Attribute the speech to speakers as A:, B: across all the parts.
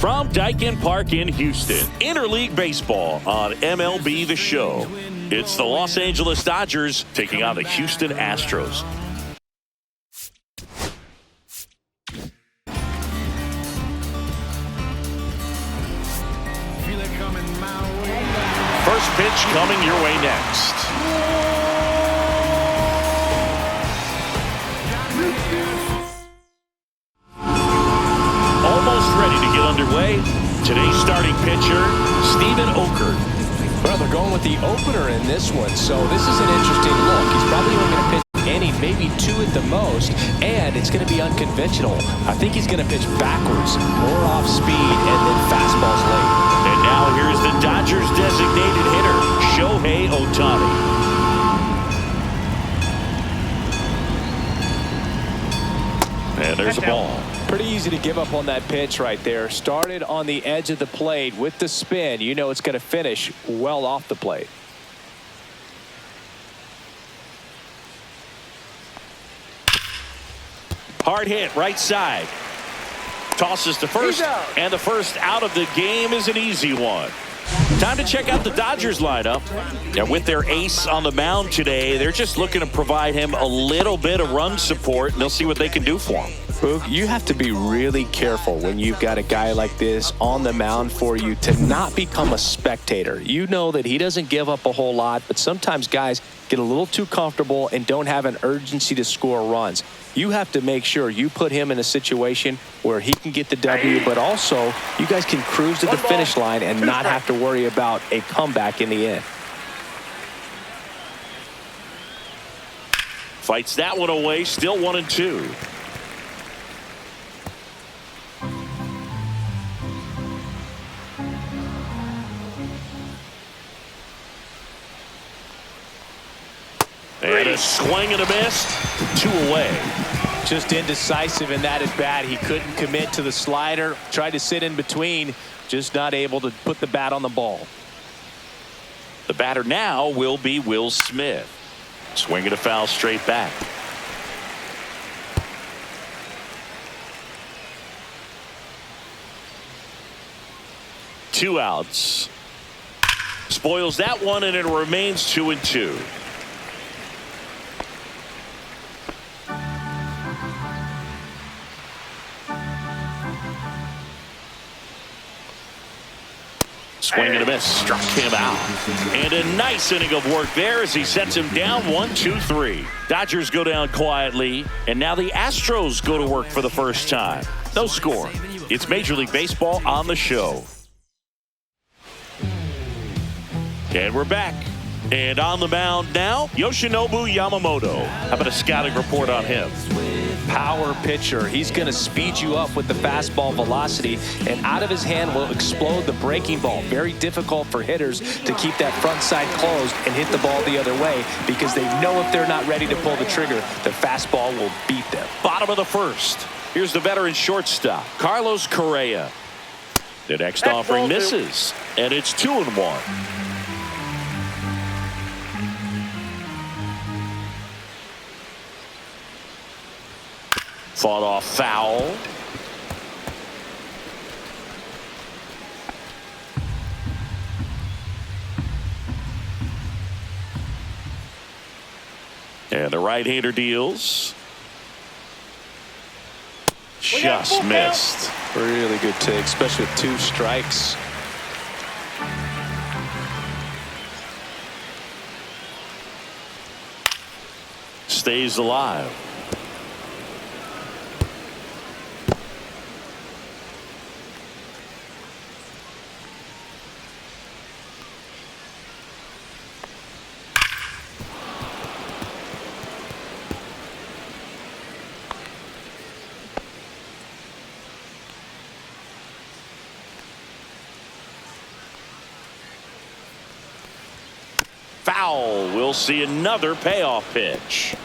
A: From Daikin Park in Houston, Interleague Baseball on MLB The Show. It's the Los Angeles Dodgers taking on the Houston Astros. First pitch coming your way next. Almost ready to get underway. Today's starting pitcher, Steven Okert.
B: Well, they're going with the opener in this one, so this is an interesting look. He's probably only going to pitch an inning, maybe two at the most, and it's going to be unconventional. I think he's going to pitch backwards, more off speed, and then fastballs late.
A: And now here's the Dodgers' designated hitter, Shohei Ohtani. And there's a ball.
B: Pretty easy to give up on that pitch right there. Started on the edge of the plate with the spin. You know it's going to finish well off the plate.
A: Hard hit, right side. Tosses to first, and the first out of the game is an easy one. Time to check out the Dodgers lineup. And with their ace on the mound today, they're just looking to provide him a little bit of run support, and they'll see what they can do for him.
B: Boog, you have to be really careful when you've got a guy like this on the mound for you to not become a spectator. You know that he doesn't give up a whole lot, but sometimes guys get a little too comfortable and don't have an urgency to score runs. You have to make sure you put him in a situation where he can get the W, but also you guys can cruise to the finish line and not have to worry about a comeback in the end.
A: Fights that one away, still 1-2. And a swing and a miss. 2 away.
B: Just indecisive in that at bat. He couldn't commit to the slider. Tried to sit in between. Just not able to put the bat on the ball.
A: The batter now will be Will Smith. Swing and a foul straight back. Two outs. Spoils that one, and it remains 2-2. Swing and a miss. Struck him out. And a nice inning of work there as he sets him down 1-2-3. Dodgers go down quietly, and now the Astros go to work for the first time. No score. It's Major League Baseball on the show. And we're back. And on the mound now, Yoshinobu Yamamoto. How about a scouting report on him?
B: Power pitcher. He's going to speed you up with the fastball velocity, and out of his hand will explode the breaking ball. Very difficult for hitters to keep that front side closed and hit the ball the other way, because they know if they're not ready to pull the trigger, the fastball will beat them.
A: Bottom of the first. Here's the veteran shortstop, Carlos Correa. The next offering misses, and it's 2-1. Fought off foul. And the right-hander deals. Just missed.
B: Really good take, especially with 2 strikes.
A: Stays alive. Foul. We'll see another payoff pitch.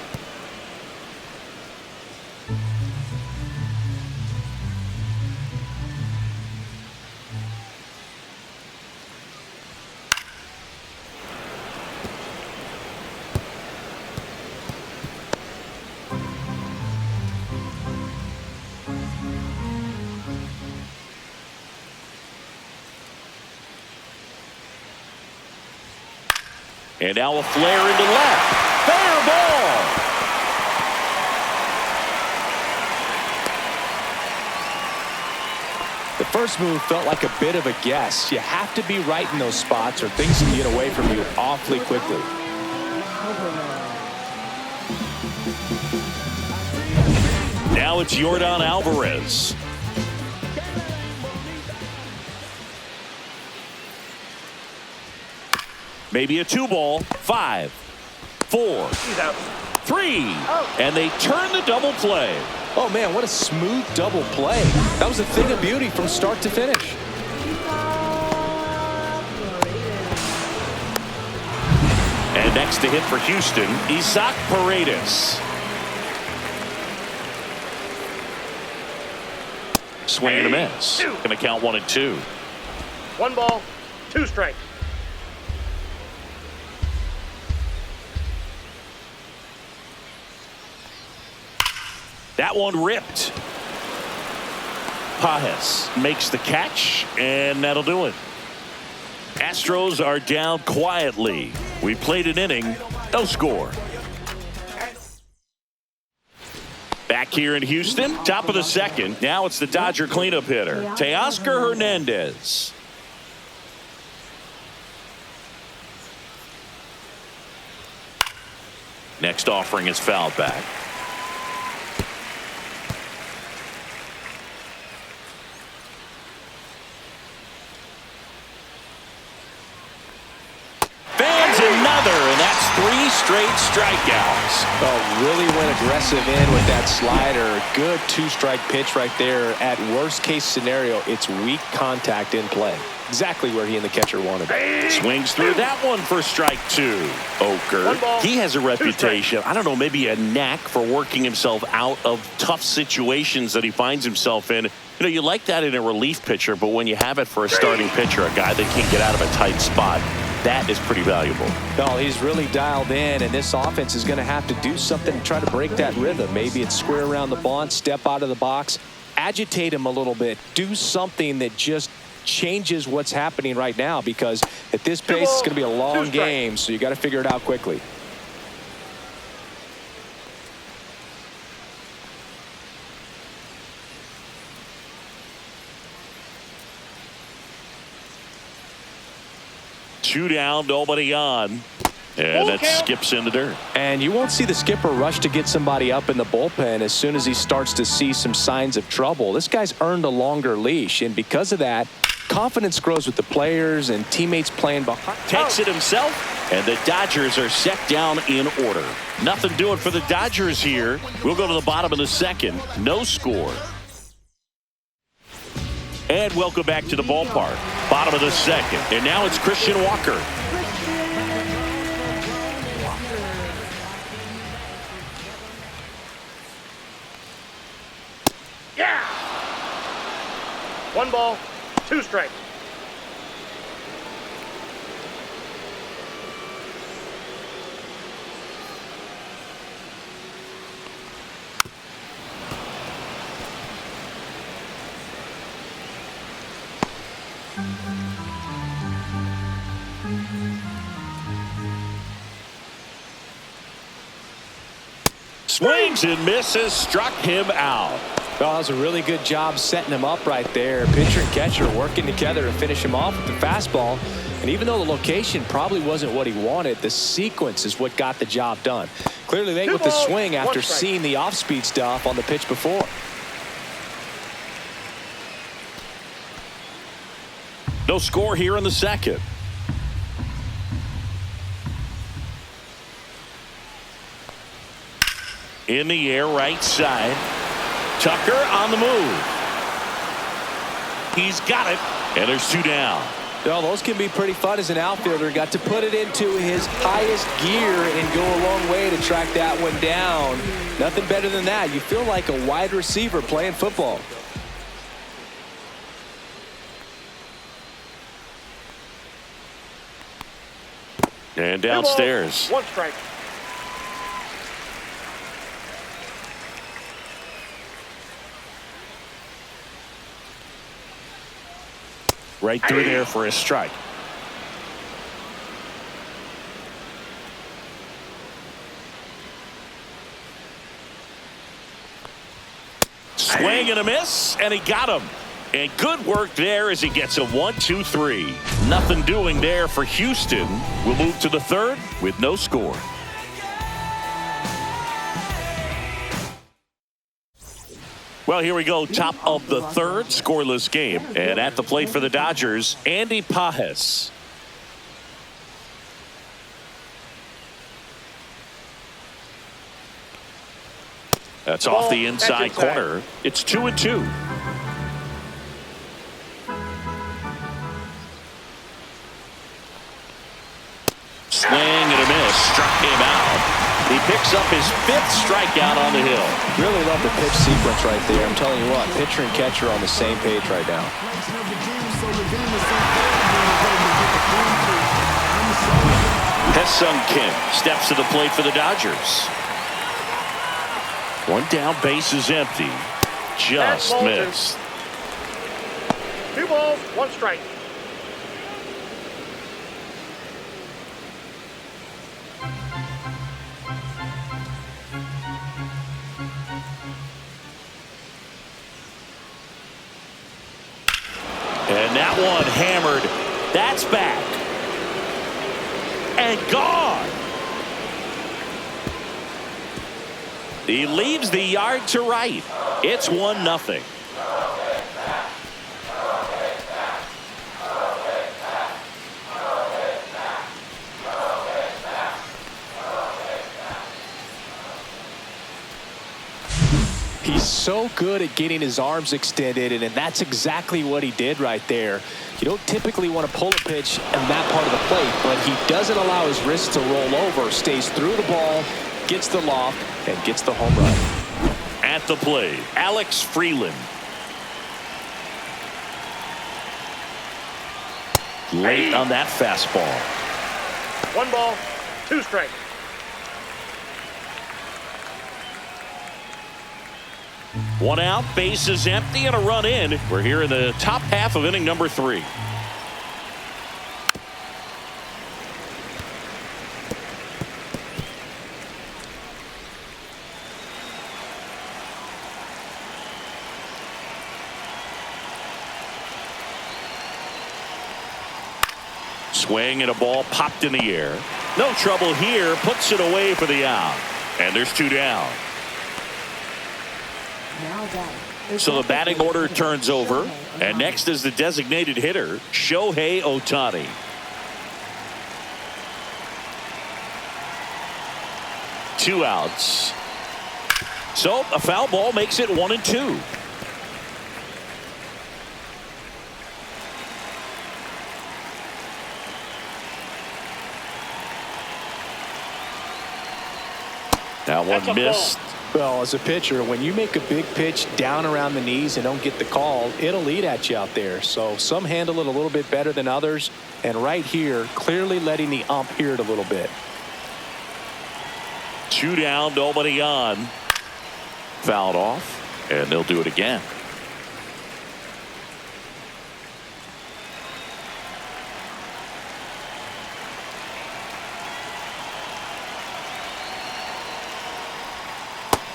A: And now a flare into left. Fair ball.
B: The first move felt like a bit of a guess. You have to be right in those spots or things can get away from you awfully quickly.
A: Now it's Yordan Alvarez. Maybe a 2-ball. 5, 4, 3. And they turn the double play.
B: Oh, man, what a smooth double play. That was a thing of beauty from start to finish.
A: And next to hit for Houston, Isaac Paredes. Swing and a miss. Going to count 1 and 2.
C: 1 ball, 2 strikes.
A: That one ripped. Pages makes the catch, and that'll do it. Astros are down quietly. We played an inning, no score. Back here in Houston, top of the second. Now it's the Dodger cleanup hitter, Teoscar Hernandez. Next offering is fouled back. And that's 3 straight strikeouts.
B: Oh, really went aggressive in with that slider. Good 2-strike pitch right there. At worst case scenario, it's weak contact in play. Exactly where he and the catcher wanted it.
A: Swings through that one for strike 2. Oker, he has a reputation, I don't know, maybe a knack for working himself out of tough situations that he finds himself in. You know, you like that in a relief pitcher, but when you have it for a starting pitcher, a guy that can't get out of a tight spot, that is pretty valuable.
B: No, he's really dialed in, and this offense is going to have to do something to try to break that rhythm. Maybe it's square around the bunt, step out of the box, agitate him a little bit, do something that just changes what's happening right now, because at this pace, it's going to be a long game, so you got to figure it out quickly.
A: Two down, nobody on. And that skips in the dirt.
B: And you won't see the skipper rush to get somebody up in the bullpen as soon as he starts to see some signs of trouble. This guy's earned a longer leash, and because of that, confidence grows with the players and teammates playing behind.
A: Takes it himself, and the Dodgers are set down in order. Nothing doing for the Dodgers here. We'll go to the bottom of the second. No score. And welcome back to the ballpark. Bottom of the second. And now it's Christian Walker.
C: Yeah! 1 ball, 2 strikes.
B: Swings and misses, struck him out. Well, that was a really good job setting him up right there. Pitcher and catcher working together to finish him off with the fastball. And even though the location probably wasn't what he wanted, the sequence is what got the job done. Clearly late with the swing after seeing the off-speed stuff on the pitch before.
A: No score here in the second. In the air, right side. Tucker on the move. He's got it, and there's 2 down.
B: Well, those can be pretty fun as an outfielder. Got to put it into his highest gear and go a long way to track that one down. Nothing better than that. You feel like a wide receiver playing football.
A: And downstairs.
C: 1 strike.
A: Right through there for a strike. Swing and a miss, and he got him. And good work there as he gets a 1-2-3. Nothing doing there for Houston. We'll move to the third with no score. Well, here we go. Top of the third, scoreless game. And at the plate for the Dodgers, Andy Pages. That's off the inside corner. It's 2-2. Swing and a miss. Struck him out. He picks up his 5th strikeout on the hill.
B: Really love the pitch sequence right there. I'm telling you what, pitcher and catcher are on the same page right now.
A: Ha-Seong Kim steps to the plate for the Dodgers. One down, base is empty. Just missed.
C: 2 balls, 1 strike.
A: And that one hammered. That's back. And gone. He leaves the yard to right. It's 1-0.
B: He's so good at getting his arms extended, and that's exactly what he did right there. You don't typically want to pull a pitch in that part of the plate, but he doesn't allow his wrist to roll over, stays through the ball, gets the loft, and gets the home run.
A: At the plate, Alex Freeland. Late on that fastball.
C: 1 ball, 2 strikes.
A: One out, base is empty, and a run in. We're here in the top half of inning number 3. Swing and a ball popped in the air. No trouble here, puts it away for the out. And there's 2 down. So the batting order turns over, and next is the designated hitter, Shohei Ohtani. Two outs. So a foul ball makes it 1-2. That one missed.
B: Well, as a pitcher, when you make a big pitch down around the knees and don't get the call, it'll eat at you out there. So some handle it a little bit better than others. And right here, clearly letting the ump hear it a little bit.
A: 2 down, nobody on. Fouled off, and they'll do it again.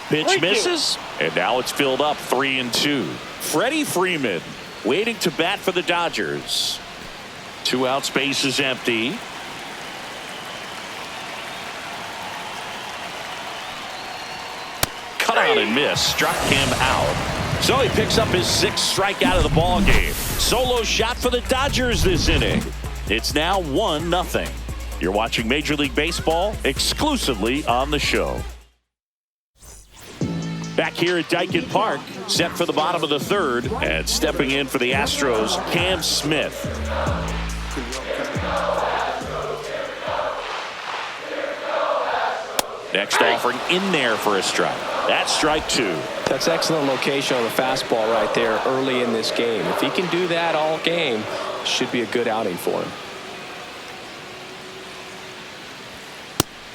A: Pitch misses, and now it's filled up 3-2. Freddie Freeman waiting to bat for the Dodgers. 2 outs, base is empty. Cut out and miss, struck him out. So he picks up his 6th strikeout of the ball game. Solo shot for the Dodgers this inning. It's now 1-0. You're watching Major League Baseball exclusively on the show. Back here at Daikin Park, set for the bottom of the third, and stepping in for the Astros, Cam Smith. Next offering in there for a strike. That's strike 2.
B: That's excellent location on the fastball right there early in this game. If he can do that all game, should be a good outing for him.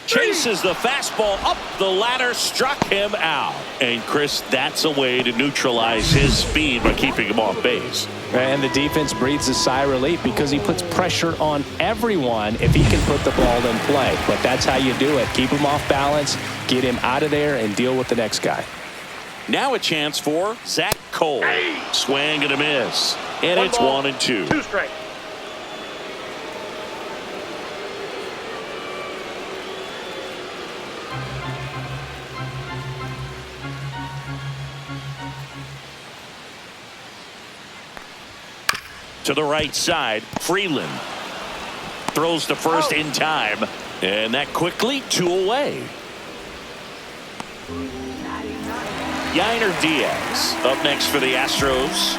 A: Chases the fastball up the ladder, struck him out. And Chris, that's a way to neutralize his speed by keeping him off base.
B: And the defense breathes a sigh of relief because he puts pressure on everyone if he can put the ball in play. But that's how you do it. Keep him off balance, get him out of there, and deal with the next guy.
A: Now a chance for Zach Cole. Swing and a miss. And it's 1-2.
C: 2 strikes.
A: To the right side, Freeland throws to first in time, and that quickly 2 away. Yainer Diaz up next for the Astros.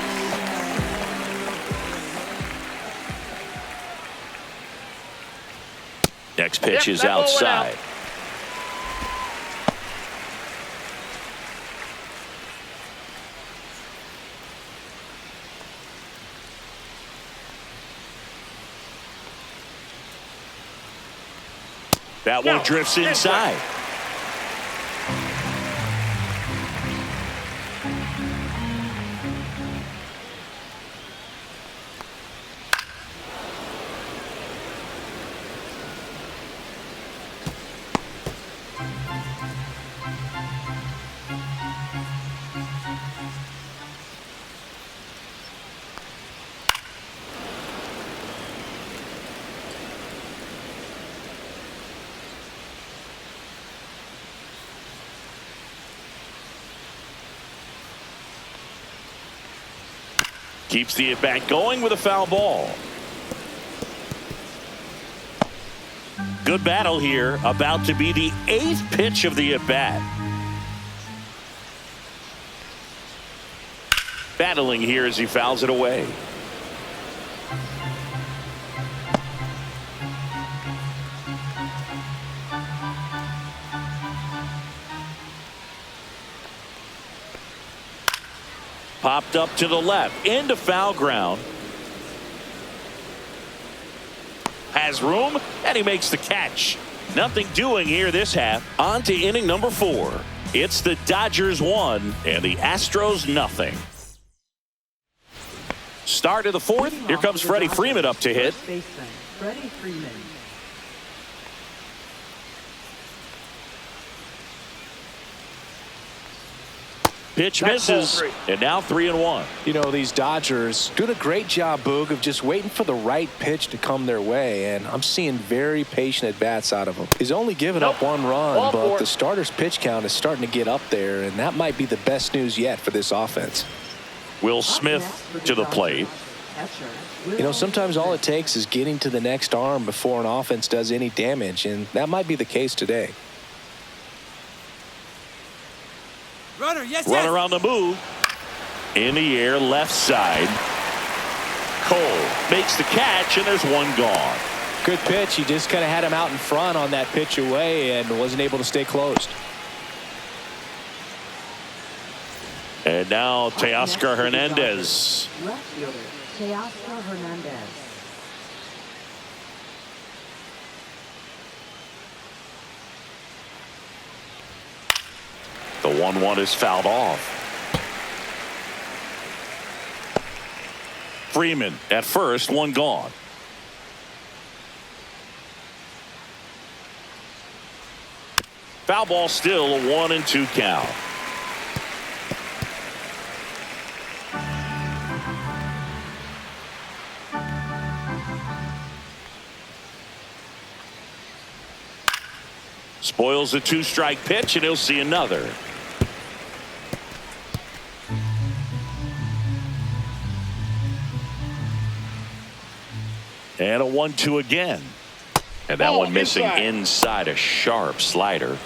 A: Next pitch is outside. That one drifts inside. Keeps the at-bat going with a foul ball. Good battle here. About to be the 8th pitch of the at-bat. Battling here as he fouls it away. Popped up to the left, into foul ground. Has room, and he makes the catch. Nothing doing here this half. On to inning number 4. It's the Dodgers 1 and the Astros nothing. Start of the 4th. Here comes Freddie Freeman up to hit.
D: Freddie Freeman.
A: Pitch misses, and now 3-1.
B: You know, these Dodgers doing a great job, Boog, of just waiting for the right pitch to come their way, and I'm seeing very patient at-bats out of them. He's only given up 1 run, but the starter's pitch count is starting to get up there, and that might be the best news yet for this offense.
A: Will Smith to the plate.
B: You know, sometimes all it takes is getting to the next arm before an offense does any damage, and that might be the case today.
A: Runner on the move. In the air, left side. Cole makes the catch, and there's 1 gone.
B: Good pitch. He just kind of had him out in front on that pitch away and wasn't able to stay closed.
A: And now Teoscar Hernandez.
D: Left fielder, Teoscar Hernandez.
A: The 1-1 is fouled off. Freeman at first, 1 gone. Foul ball, still a 1-2 count. Spoils the 2-strike pitch, and he'll see another. And a 1-2 again. And that one missing inside a sharp slider.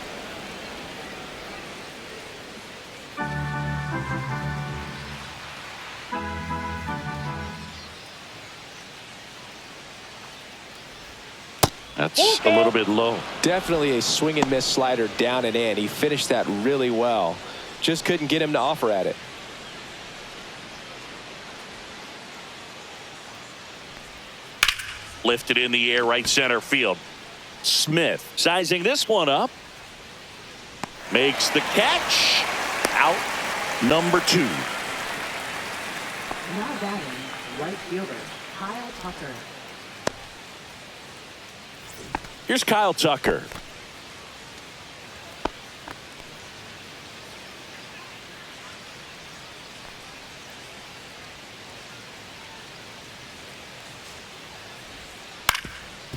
A: That's a little bit low.
B: Definitely a swing and miss slider down and in. He finished that really well. Just couldn't get him to offer at it.
A: Lifted in the air, right center field. Smith sizing this one up. Makes the catch. Out number 2.
D: Now batting, right fielder, Kyle Tucker.
A: Here's Kyle Tucker.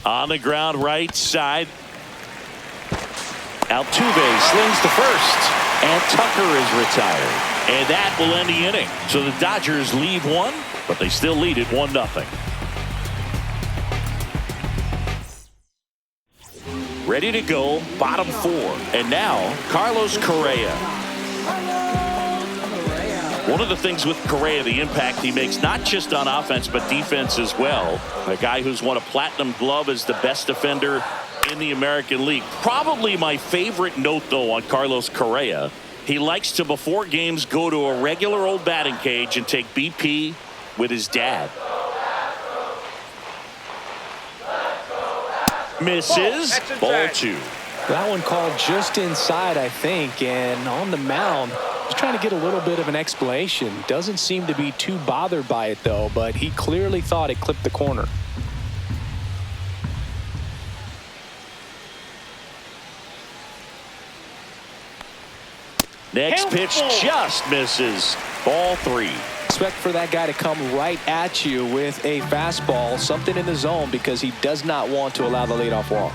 A: On the ground right side. Altuve slings to first. And Tucker is retired. And that will end the inning. So the Dodgers lead one, but they still lead it 1-0. Ready to go, bottom 4. And now, Carlos Correa. One of the things with Correa, the impact he makes, not just on offense, but defense as well. A guy who's won a platinum glove as the best defender in the American League. Probably my favorite note, though, on Carlos Correa. He likes to, before games, go to a regular old batting cage and take BP with his dad. Misses. Ball 2.
B: That one called just inside, I think, and on the mound, he's trying to get a little bit of an explanation. Doesn't seem to be too bothered by it, though, but he clearly thought it clipped the corner.
A: Next pitch just misses. Ball 3.
B: Expect for that guy to come right at you with a fastball, something in the zone, because he does not want to allow the leadoff walk.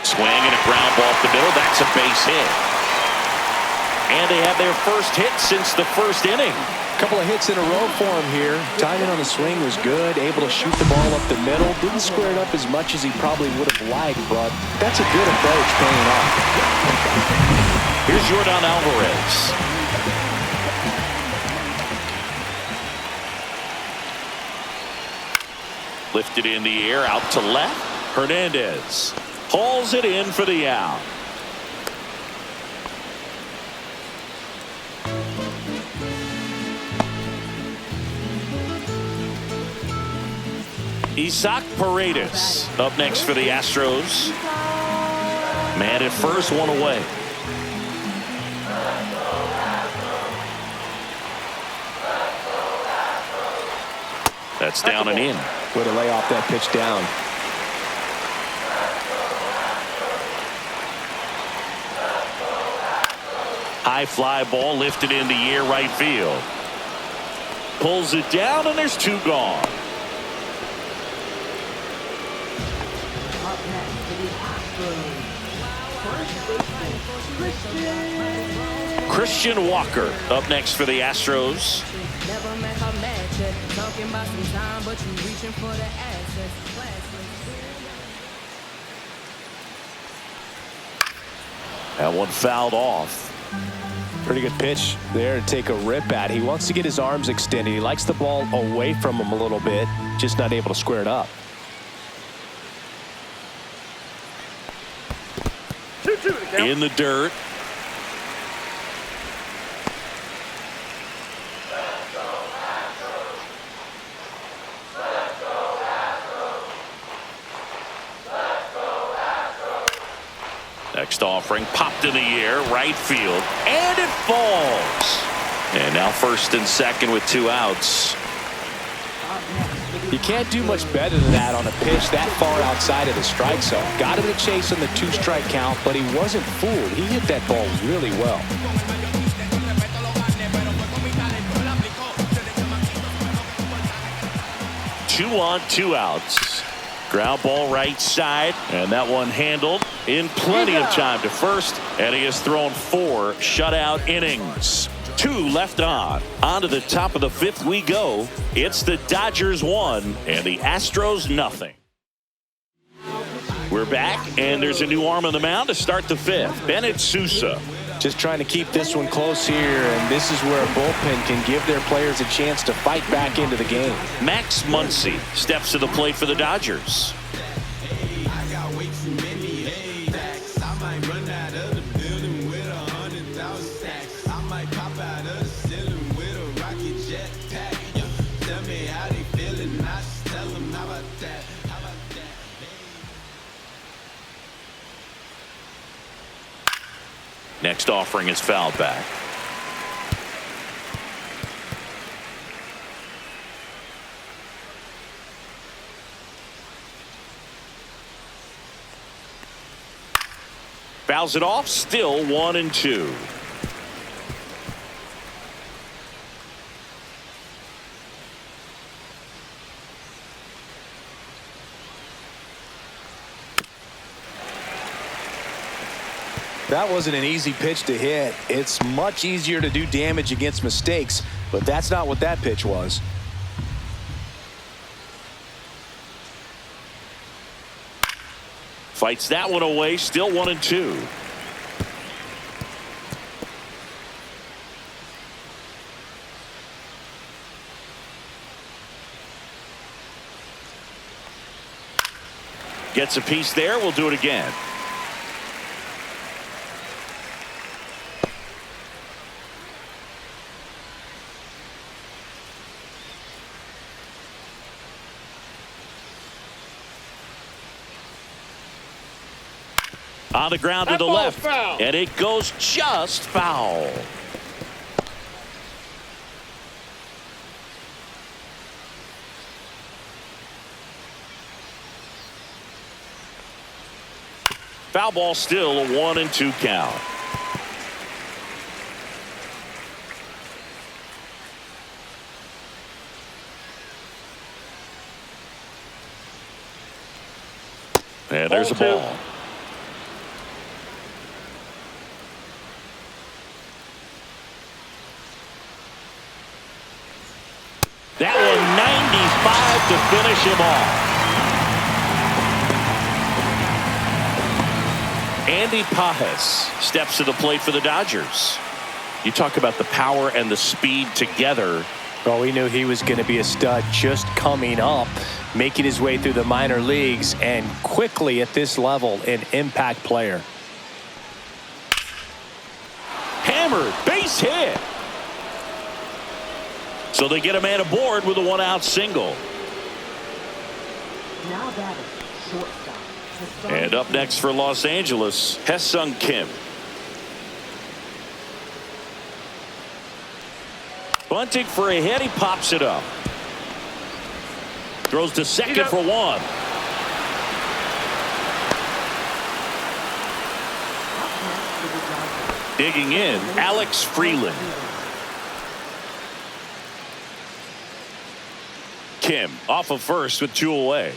A: Swing and a ground ball up the middle. That's a base hit. And they have their first hit since the first inning.
B: A couple of hits in a row for him here. Timing on the swing was good. Able to shoot the ball up the middle. Didn't square it up as much as he probably would have liked, but that's a good approach paying off.
A: Here's Yordan Alvarez. Lifted in the air, out to left. Hernandez hauls it in for the out. Isaac Paredes up next for the Astros. Man at first, one away. That's down and in.
B: Way to lay off that pitch down.
A: High fly ball lifted in the air, right field. Pulls it down, and there's 2 gone.
D: Up next for the Astros. First baseman,
A: Christian Walker up next for the Astros.
E: Never met her match yet. Talking about some time, but you reaching for the assets.
A: That one fouled off.
B: Pretty good pitch there to take a rip at. He wants to get his arms extended. He likes the ball away from him a little bit, just not able to square it up.
C: 2-2 to count.
A: In the dirt. Next offering popped in the air, right field, and it falls. And now first and second with 2 outs.
B: You can't do much better than that on a pitch that far outside of the strike zone. Got him to chase on the 2-strike count, but he wasn't fooled. He hit that ball really well.
A: 2 on, 2 outs. Ground ball right side, and that one handled in plenty of time to first, and he has thrown 4 shutout innings. 2 left on. On to the top of the 5th we go. It's the Dodgers 1 and the Astros nothing. We're back, and there's a new arm on the mound to start the 5th. Bennett Sousa.
B: Just trying to keep this one close here, and this is where a bullpen can give their players a chance to fight back into the game.
A: Max Muncy steps to the plate for the Dodgers. Next offering is fouled back. Fouls it off, still 1-2.
B: That wasn't an easy pitch to hit. It's much easier to do damage against mistakes, but that's not what that pitch was.
A: Fights that one away, still 1-2. Gets a piece there. We'll do it again. On the ground to the left.
C: Foul.
A: And it goes just foul. Foul ball, still a 1-2 count. And there's a ball. That one 95 to finish him off. Andy Pajes steps to the plate for the Dodgers. You talk about the power and the speed together.
B: Well, we knew he was going to be a stud just coming up, making his way through the minor leagues, and quickly at this level, an impact player.
A: Hammered, base hit. So they get a man aboard with a 1-out single.
D: Now that is shortstop.
A: And up next for Los Angeles, Hesung Kim. Bunting for a hit, he pops it up. Throws to second for one. Digging in, Alex Freeland. Kim off of first with 2 away.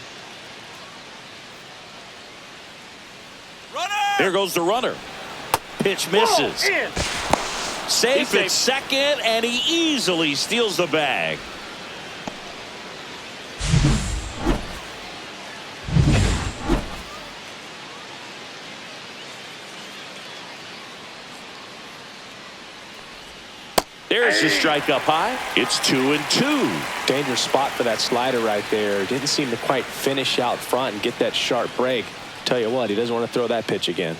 A: There goes the runner. Pitch misses. Safe at second, and he easily steals the bag. There's the strike up high. It's 2-2.
B: Dangerous spot for that slider right there. Didn't seem to quite finish out front and get that sharp break. Tell you what, he doesn't want to throw that pitch again.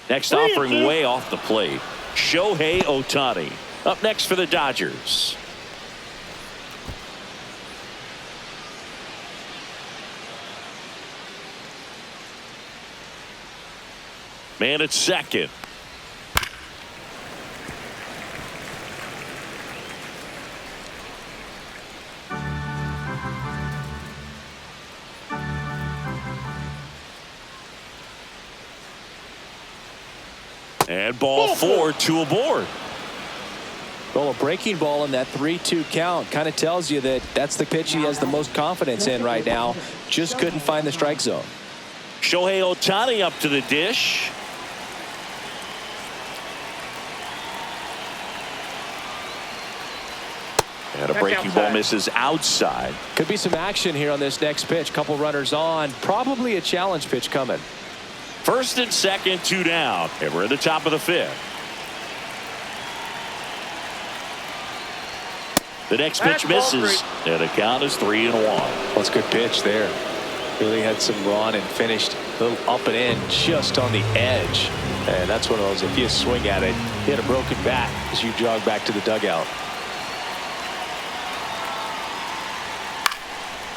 A: Next offering way off the plate. Shohei Ohtani up next for the Dodgers. Man at second. And ball 4, 2 aboard.
B: Well, a breaking ball in that 3-2 count kind of tells you that that's the pitch he has the most confidence in right now. Just couldn't find the strike zone.
A: Shohei Ohtani up to the dish. And a breaking ball misses outside.
B: Could be some action here on this next pitch. Couple runners on. Probably a challenge pitch coming.
A: First and second, 2 down. And we're at the top of the 5th. The next pitch misses. And the count is 3-1.
B: That's a good pitch there. Really had some run and finished a little up and in just on the edge. And that's one of those, if you swing at it, hit a broken bat as you jog back to the dugout.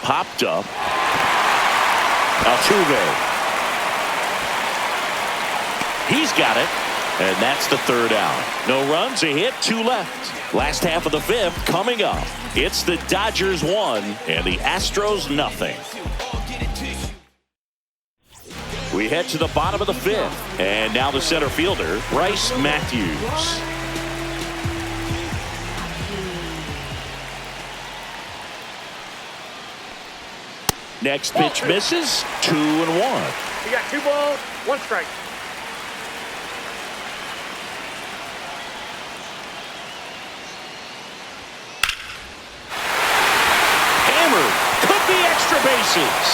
A: Popped up. Altuve. He's got it. And that's the 3rd out. No runs, a hit, 2 left. Last half of the 5th coming up. It's the Dodgers 1 and the Astros nothing. We head to the bottom of the 5th. And now the center fielder, Bryce Matthews. Next pitch misses. 2-1.
C: You got 2 balls, 1 strike.
A: misses.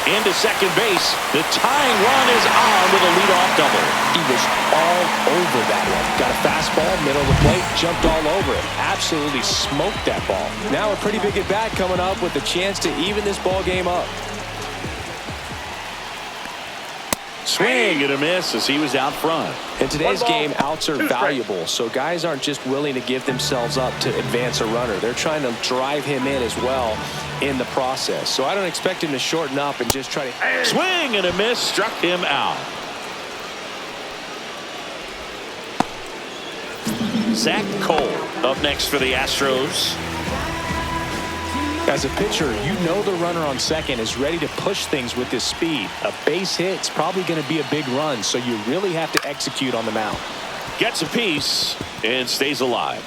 A: Into second base. The tying run is on with a leadoff double.
B: He was all over that one. Got a fastball, middle of the plate, jumped all over it. Absolutely smoked that ball. Now a pretty big at-bat coming up with the chance to even this ball game up.
A: Swing and a miss as he was out front.
B: In today's game, outs are valuable, so guys aren't just willing to give themselves up to advance a runner. They're trying to drive him in as well in the process. So I don't expect him to shorten up and just try to...
A: Swing and a miss, struck him out. Zach Cole up next for the Astros.
B: As a pitcher, you know the runner on second is ready to push things with his speed. A base hit's probably going to be a big run, so you really have to execute on the mound.
A: Gets a piece and stays alive.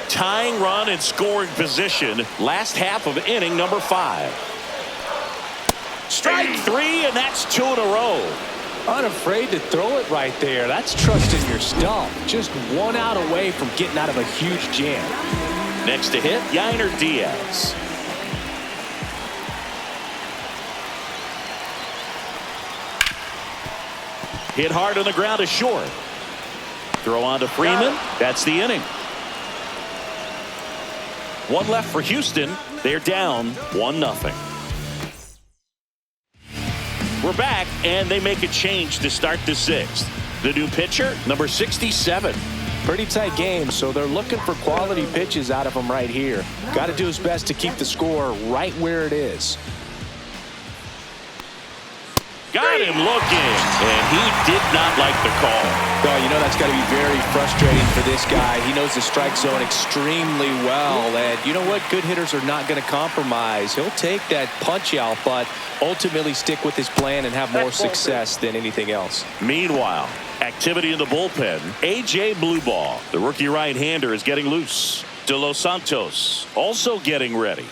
A: Tying run in scoring position. Last half of inning number 5. Strike 3, and that's 2 in a row.
B: Unafraid to throw it right there. That's trusting your stuff. Just 1 out away from getting out of a huge jam.
A: Next to hit, Yainer Diaz. Hit hard on the ground to short. Throw on to Freeman. That's the inning. 1 left for Houston. They're down 1-0. We're back, and they make a change to start the 6th. The new pitcher, number 67.
B: Pretty tight game, so they're looking for quality pitches out of him right here. Got to do his best to keep the score right where it is.
A: Got him looking, and he did not like the call.
B: Oh, you know that's got to be very frustrating for this guy. He knows the strike zone extremely well, and you know what? Good hitters are not going to compromise. He'll take that punch out, but ultimately stick with his plan and have more success than anything else.
A: Meanwhile, activity in the bullpen. A.J. Blueball, the rookie right-hander, is getting loose. De Los Santos also getting ready.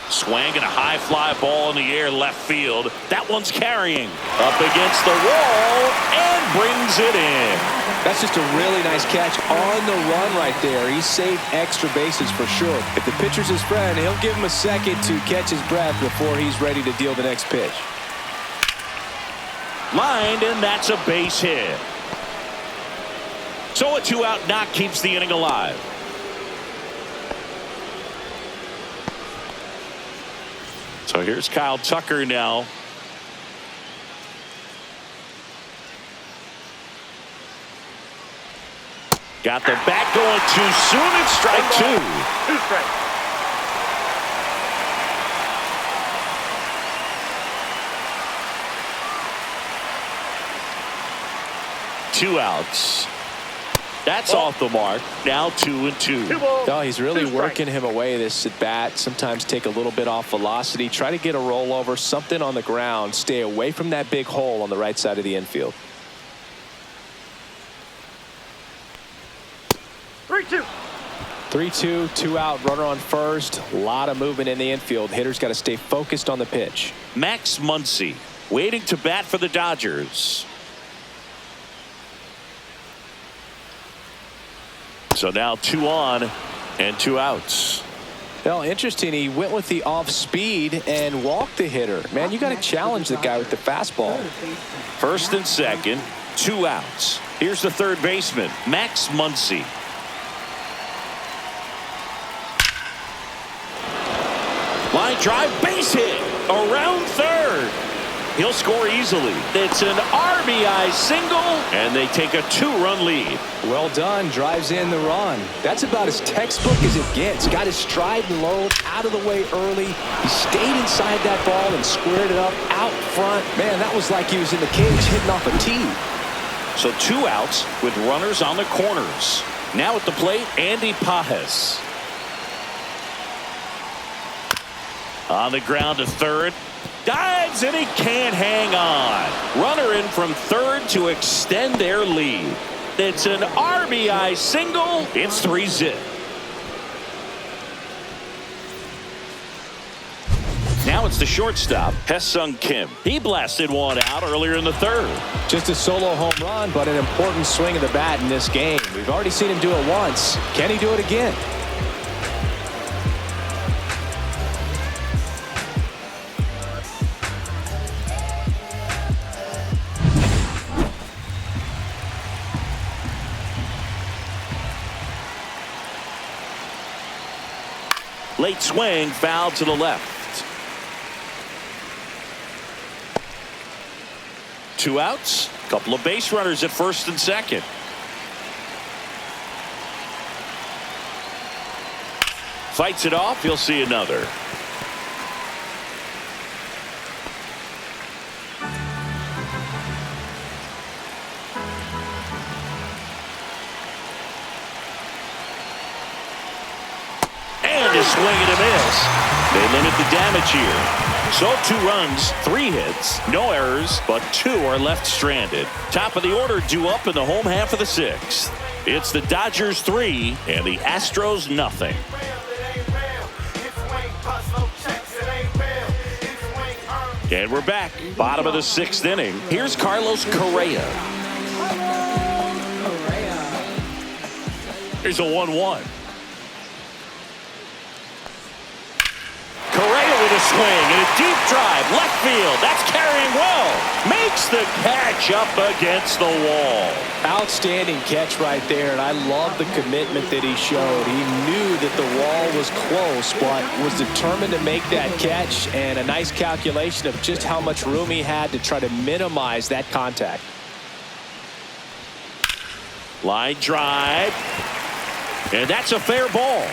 A: Swang and a high fly ball in the air left field. That one's carrying up against the wall and brings it in.
B: That's just a really nice catch on the run right there. He saved extra bases for sure. If the pitcher's his friend, he'll give him a second to catch his breath before he's ready to deal the next pitch.
A: Lined, and that's a base hit. So a 2-out knock keeps the inning alive. So here's Kyle Tucker now. Got the bat going too soon. It's strike 2.
C: 2 strikes.
A: Two outs. That's off the mark. Now 2-2.
B: Oh, he's really working him away this at bat. Sometimes take a little bit off velocity. Try to get a rollover, something on the ground. Stay away from that big hole on the right side of the infield.
C: 3-2.
B: 3-2, 2 out, runner on first. A lot of movement in the infield. Hitters got to stay focused on the pitch.
A: Max Muncy waiting to bat for the Dodgers. So now 2 on and 2 outs.
B: Well, interesting. He went with the off speed and walked the hitter. Man, you got to challenge the guy with the fastball.
A: First and second, 2 outs. Here's the third baseman, Max Muncy. Line drive, base hit around third. He'll score easily. It's an RBI single, and they take a 2-run lead.
B: Well done. Drives in the run. That's about as textbook as it gets. Got his stride and load out of the way early. He stayed inside that ball and squared it up out front. Man, that was like he was in the cage hitting off a tee.
A: So 2 outs with runners on the corners. Now at the plate, Andy Pajes. On the ground to third. Dives, and he can't hang on. Runner in from third to extend their lead. It's an RBI single. It's 3-zip. Now it's the shortstop, Hye-Sung Kim. He blasted one out earlier in the third.
B: Just a solo home run, but an important swing of the bat in this game. We've already seen him do it once. Can he do it again?
A: Late swing, foul to the left. 2 outs. Couple of base runners at first and second. Fights it off. He'll see another. And a swing and a miss. They limit the damage here. So 2 runs, 3 hits, no errors, but 2 are left stranded. Top of the order due up in the home half of the 6th. It's the Dodgers 3 and the Astros nothing. And we're back. Bottom of the 6th inning. Here's Carlos Correa. Here's a 1-1. Correa with a swing and a deep drive. Left field. That's carrying well. Makes the catch up against the wall.
B: Outstanding catch right there, and I love the commitment that he showed. He knew that the wall was close, but was determined to make that catch, and a nice calculation of just how much room he had to try to minimize that contact.
A: Line drive, and that's a fair ball.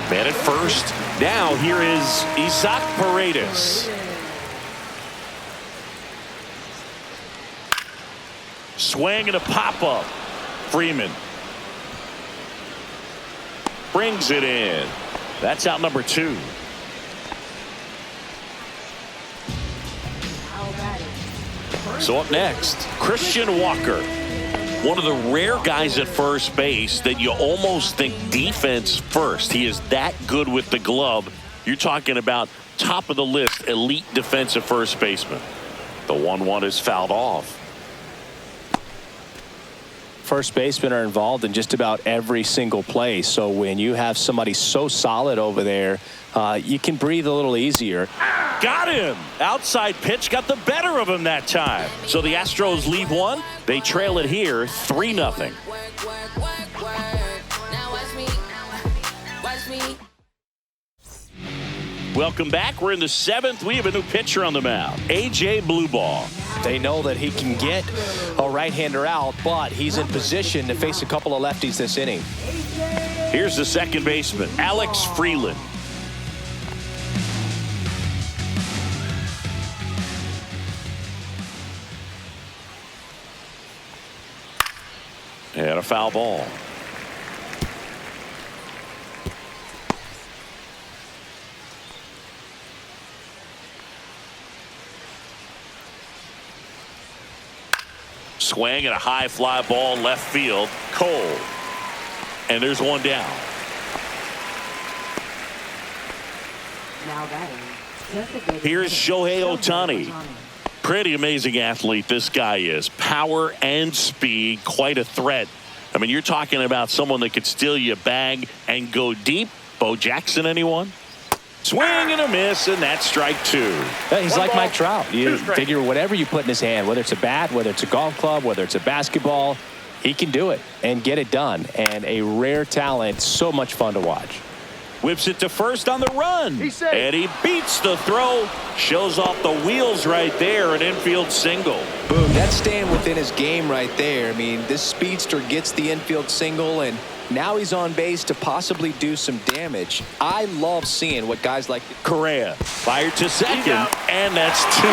A: Man at first. Now here is Isaac Paredes. Swing and a pop-up. Freeman brings it in. That's out number 2. So up next, Christian Walker. One of the rare guys at first base that you almost think defense first. He is that good with the glove. You're talking about top of the list, elite defensive first baseman. The 1-1 is fouled off.
B: First basemen are involved in just about every single play. So when you have somebody so solid over there, you can breathe a little easier.
A: Got him. Outside pitch got the better of him that time. So the Astros lead one. They trail it here 3-0. Welcome back. We're in the 7th. We have a new pitcher on the mound, A.J. Blueball.
B: They know that he can get a right-hander out, but he's in position to face a couple of lefties this inning.
A: Here's the second baseman, Alex Freeland. And a foul ball. Swing and a high fly ball left field. Cole. And there's one down. Here's Shohei Ohtani. Pretty amazing athlete this guy is. Power and speed, quite a threat. I mean, you're talking about someone that could steal you a bag and go deep. Bo Jackson, anyone? Swing and a miss, and that's strike 2.
B: Yeah, he's like Mike Trout. You figure whatever you put in his hand, whether it's a bat, whether it's a golf club, whether it's a basketball, he can do it and get it done. And a rare talent, so much fun to watch.
A: Whips it to first on the run. And he beats the throw. Shows off the wheels right there. An infield single.
B: Boom. That's staying within his game right there. I mean, this speedster gets the infield single, and now he's on base to possibly do some damage. I love seeing what guys like
A: Correa fired to second, and that's 2.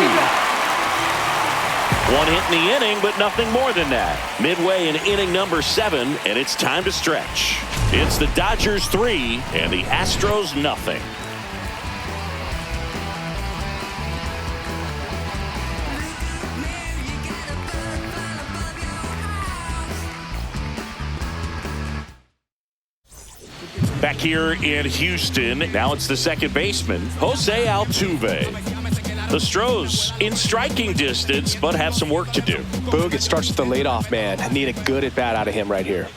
A: 1 hit in the inning, but nothing more than that. Midway in inning number 7, and it's time to stretch. It's the Dodgers 3 and the Astros nothing. Back here in Houston, now it's the second baseman, Jose Altuve. The Stros in striking distance, but have some work to do.
B: Boog, it starts with the leadoff man. I need a good at-bat out of him right here.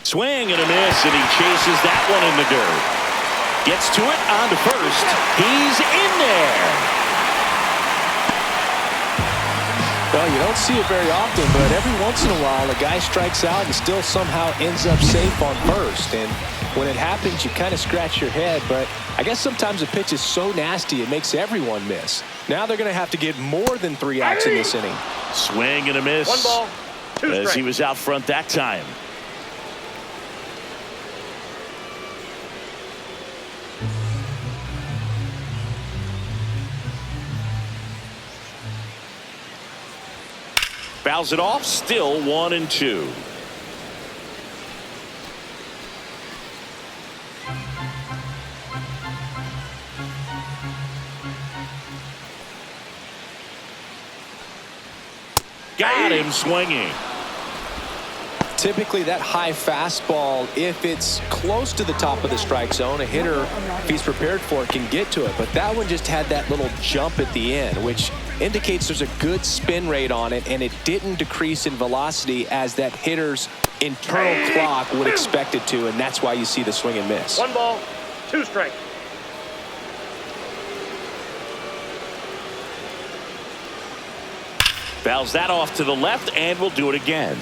A: Swing and a miss, and he chases that one in the dirt. Gets to it, on to first. He's in there.
B: Well, you don't see it very often, but every once in a while, a guy strikes out and still somehow ends up safe on first. And when it happens, you kind of scratch your head. But I guess sometimes a pitch is so nasty, it makes everyone miss. Now they're going to have to get more than 3 outs in this inning.
A: Swing and a miss.
C: 1 ball, 2 strikes.
A: As he was out front that time. Fouls it off, still 1-2. Got him swinging.
B: Typically that high fastball, if it's close to the top of the strike zone, a hitter, if he's prepared for it, can get to it. But that one just had that little jump at the end, which indicates there's a good spin rate on it, and it didn't decrease in velocity as that hitter's internal clock would expect it to, and that's why you see the swing and miss.
C: 1 ball, 2 strikes.
A: Fouls that off to the left, and we'll do it again.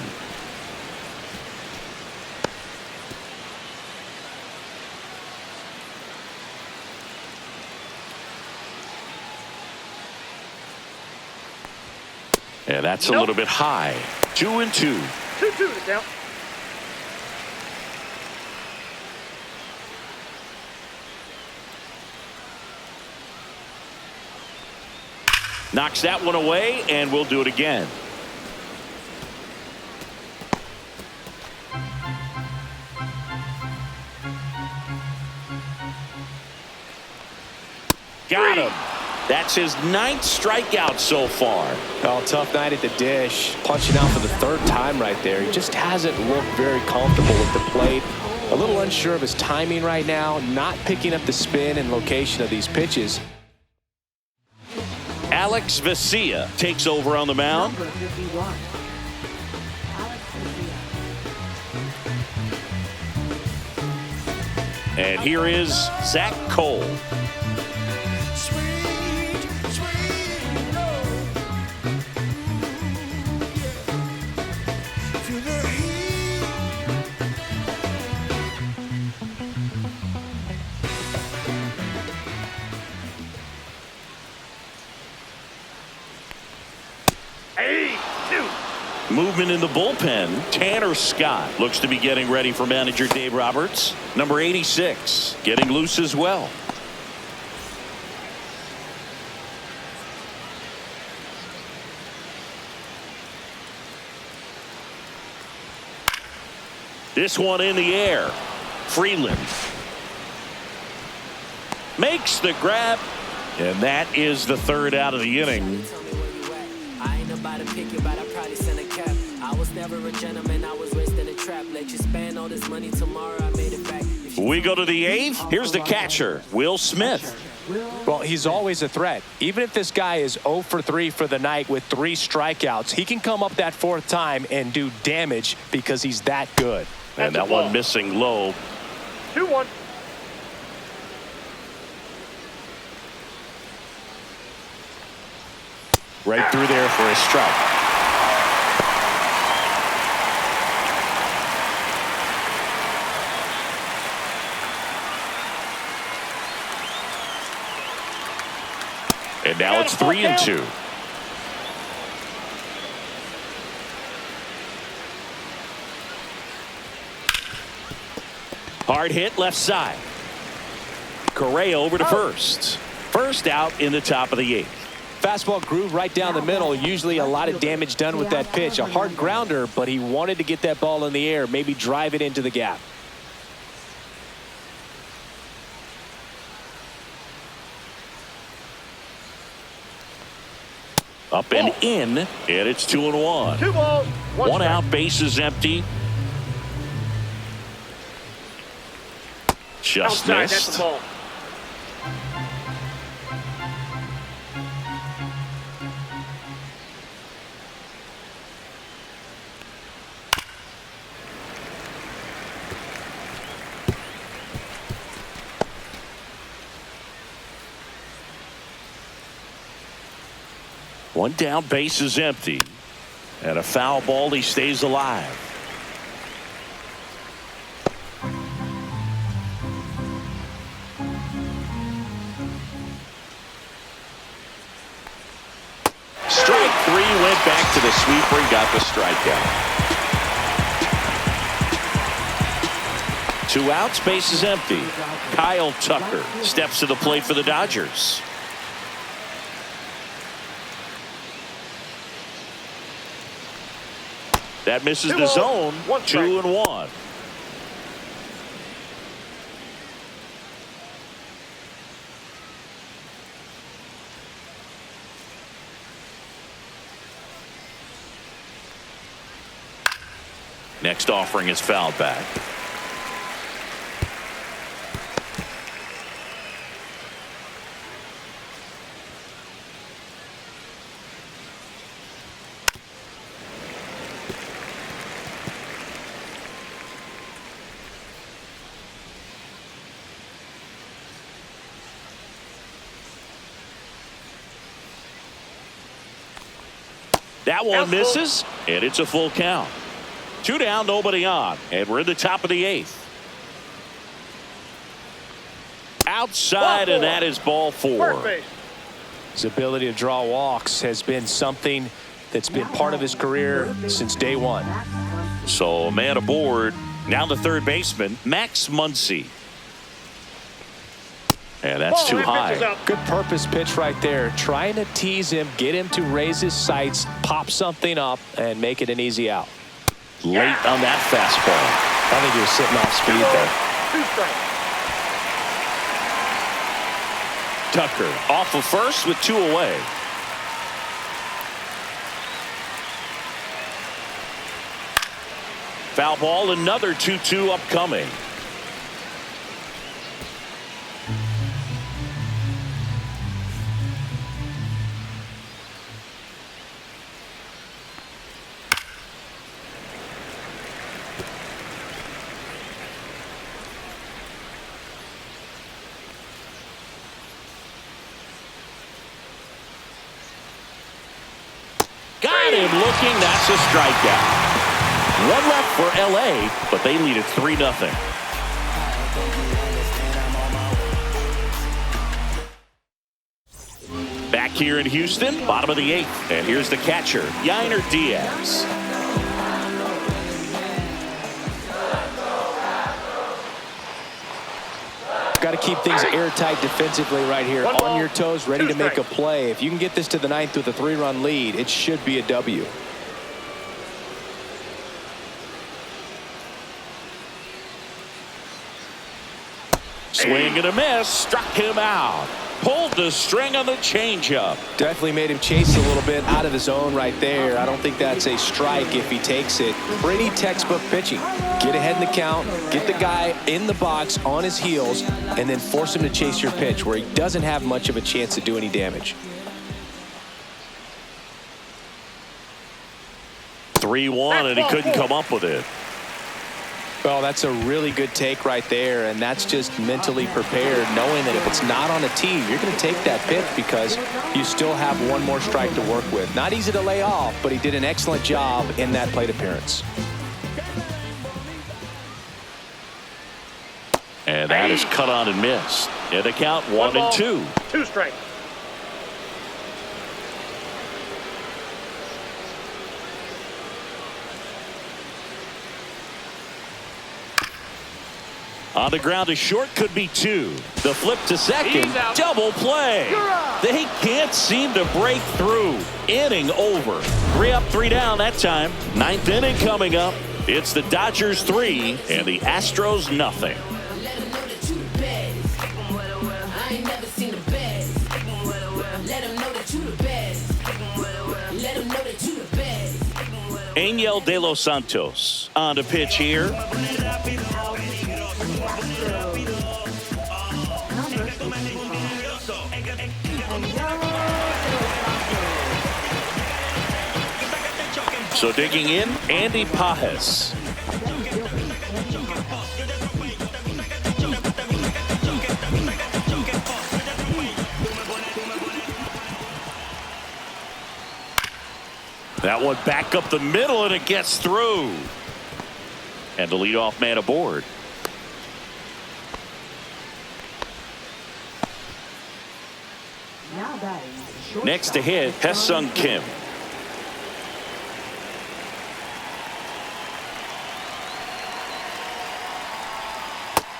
A: Yeah, that's a little bit high. 2-2.
C: 2-2 to count.
A: Knocks that one away, and we'll do it again. Got him. That's his 9th strikeout so far.
B: Oh, tough night at the dish. Punching out for the 3rd time right there. He just hasn't looked very comfortable at the plate. A little unsure of his timing right now. Not picking up the spin and location of these pitches.
A: Alex Vesia takes over on the mound.
D: Number 51. Alex Vesia.
A: And here is Zach Cole. Movement in the bullpen. Tanner Scott looks to be getting ready for manager Dave Roberts. Number 86 getting loose as well. This one in the air. Freeland makes the grab, and that is the 3rd out of the inning.
F: I was never a gentleman, I was raised in a trap. Let you spend all this money tomorrow, I made it back.
A: We go to the 8th. Here's the catcher, Will Smith.
B: Well, he's always a threat. Even if this guy is 0 for 3 for the night with 3 strikeouts, he can come up that 4th time and do damage because he's that good.
A: And that one missing low.
C: 2-1.
A: Right through there for a strike. And now it's 3-2. Hard hit left side. Correa over to first. First out in the top of the 8th.
B: Fastball groove right down the middle. Usually a lot of damage done with that pitch. A hard grounder, but he wanted to get that ball in the air, maybe drive it into the gap.
A: Up and in, and it's 2-1.
C: 2 balls, 1
A: One
C: strike.
A: out, bases empty. Just
C: Outside, that's
A: missed.
C: the ball.
A: One down, base is empty. And a foul ball, he stays alive. Strike three, went back to the sweeper and got the strikeout. 2 outs, base is empty. Kyle Tucker steps to the plate for the Dodgers. That misses the zone. 2-1. Next offering is fouled back. That one misses, and it's a full count. 2 down, nobody on, and we're in the top of the 8th. Outside, and that is ball 4.
B: His ability to draw walks has been something that's been part of his career since day one.
A: So a man aboard. Now the third baseman, Max Muncy. And that's too high.
B: Good purpose pitch right there. Trying to tease him, get him to raise his sights, pop something up, and make it an easy out.
A: Late on that fastball.
B: I think he was sitting off speed there.
C: 2 strikes.
A: Tucker off of first with 2 away. Foul ball, another 2-2 upcoming. Got him looking. That's a strikeout. 1 left for LA, but they lead it 3-0. Back here in Houston, bottom of the 8th, and here's the catcher, Yainer Diaz.
B: Got to keep things airtight defensively right here. On your toes, ready to make a play. If you can get this to the 9th with a 3-run lead, it should be a W.
A: Swing and a miss, struck him out. Pulled the string on the changeup.
B: Definitely made him chase a little bit out of the zone right there. I don't think that's a strike if he takes it. Pretty textbook pitching. Get ahead in the count, get the guy in the box on his heels, and then force him to chase your pitch where he doesn't have much of a chance to do any damage.
A: 3-1, and he couldn't come up with it.
B: Well, that's a really good take right there, and that's just mentally prepared, knowing that if it's not on a tee, you're going to take that pitch because you still have one more strike to work with. Not easy to lay off, but he did an excellent job in that plate appearance.
A: And that is cut on and missed. And the count 1-2.
C: 2 strikes.
A: On the ground to short, could be 2. The flip to second, double play. They can't seem to break through. Inning over. 3 up, 3 down that time. 9th inning coming up. It's the Dodgers 3 and the Astros nothing. Angel De Los Santos on the pitch here. So digging in, Andy Pajes. That one back up the middle, and it gets through. And the leadoff man aboard.
D: Now batting, shortstop.
A: Next to hit, Hae-Sung Kim.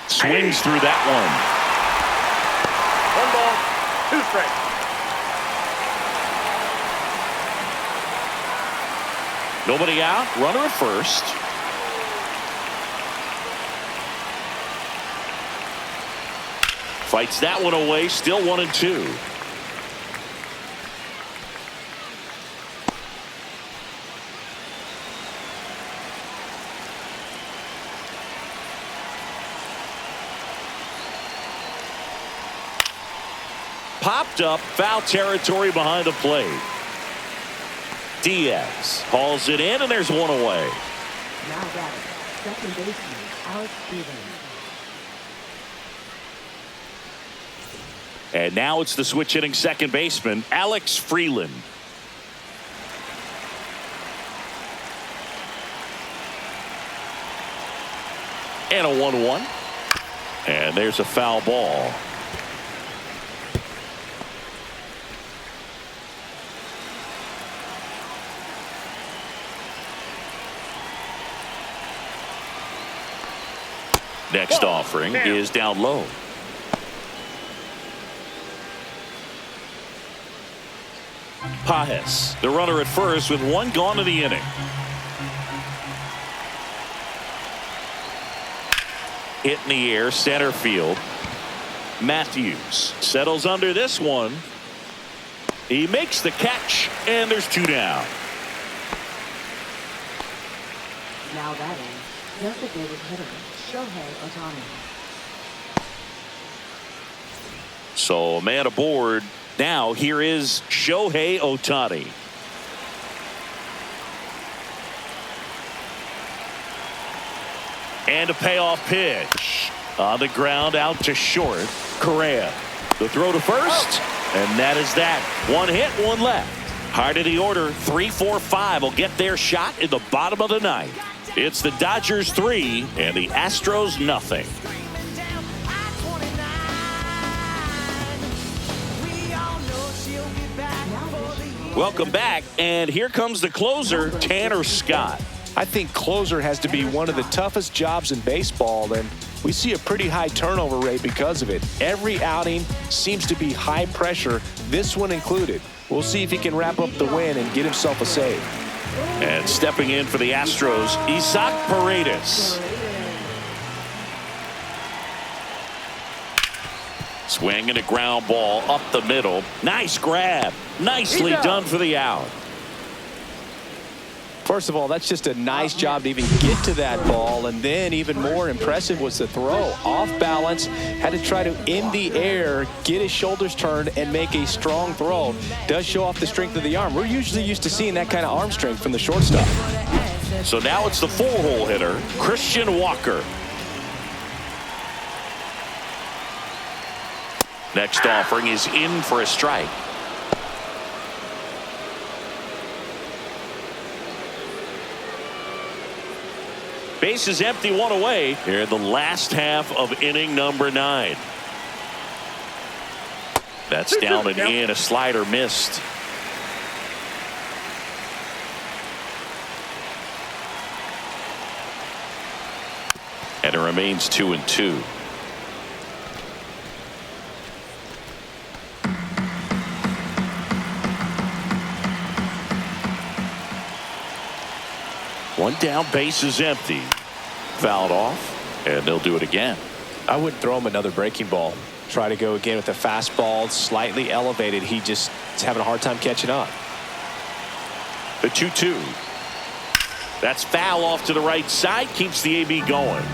A: Swings through that one.
C: 1 ball, 2 strikes.
A: Nobody out. Runner at first. Fights that one away. Still 1-2. Popped up, foul territory behind the plate. Diaz hauls it in, and there's one away.
D: Now batting, second baseman, Alex Stevens.
A: And now it's the switch hitting second baseman, Alex Freeland. And a 1-1. And there's a foul ball. Next offering is down low. Pages, the runner at first with one gone in the inning. Hit in the air, center field. Matthews settles under this one. He makes the catch, and there's 2 down.
D: Now batting, designated hitter, Shohei Ohtani.
A: So a man aboard. Now here is Shohei Ohtani. And a payoff pitch. On the ground out to short. Correa. The throw to first. And that is that. 1 hit, 1 left. Heart of the order. 3-4-5 will get their shot in the bottom of the 9th. It's the Dodgers 3 and the Astros nothing. Welcome back, and here comes the closer, Tanner Scott.
B: I think closer has to be one of the toughest jobs in baseball, and we see a pretty high turnover rate because of it. Every outing seems to be high pressure, this one included. We'll see if he can wrap up the win and get himself a save.
A: And stepping in for the Astros, Isaac Paredes. Swing and a ground ball up the middle. Nice grab. Nicely done for the out.
B: First of all, that's just a nice job to even get to that ball, and then even more impressive was the throw. Off balance, had to try to in the air, get his shoulders turned, and make a strong throw. Does show off the strength of the arm. We're usually used to seeing that kind of arm strength from the shortstop.
A: So now it's the 4-hole hitter, Christian Walker. Next offering is in for a strike. Base is empty, 1 away here in the last half of inning number 9. That's down and in. A slider missed. And it remains 2-2. One down, base is empty. Fouled off, and they'll do it again.
B: I wouldn't throw him another breaking ball. Try to go again with a fastball, slightly elevated. He just is having a hard time catching up.
A: The 2-2. That's foul off to the right side, keeps the AB going.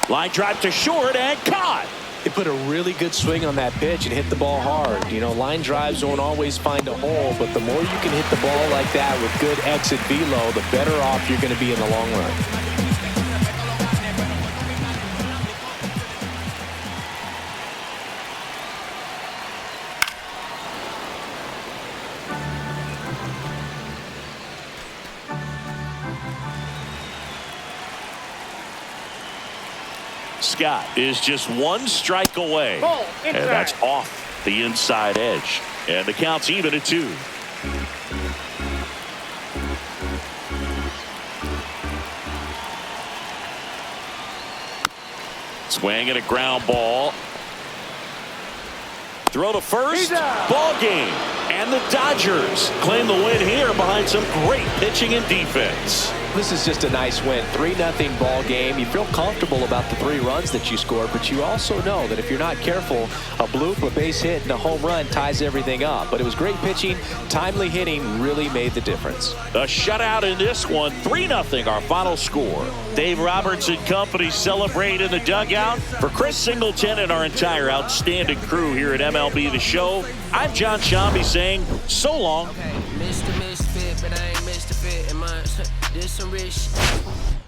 A: Line drive to short and caught.
B: They put a really good swing on that pitch and hit the ball hard. You know, line drives won't always find a hole, but the more you can hit the ball like that with good exit velo, the better off you're going to be in the long run.
A: Scott is just one strike away.
C: Ball,
A: And
C: inside.
A: that's off the inside edge. And the count's even at 2. Swing and a ground ball. Throw to first. Ball game. And the Dodgers claim the win here behind some great pitching and defense.
B: This is just a nice win. 3-0 ball game. You feel comfortable about the 3 runs that you scored, but you also know that if you're not careful, a bloop, a base hit, and a home run ties everything up. But it was great pitching. Timely hitting really made the difference.
A: A shutout in this one. 3-0 our final score. Dave Roberts and company celebrate in the dugout. For Chris Singleton and our entire outstanding crew here at MLB The Show, I'm John Shambi saying so long.
F: Mr. Misfit, but I ain't Mr. Fit. Am I? This some rich shit.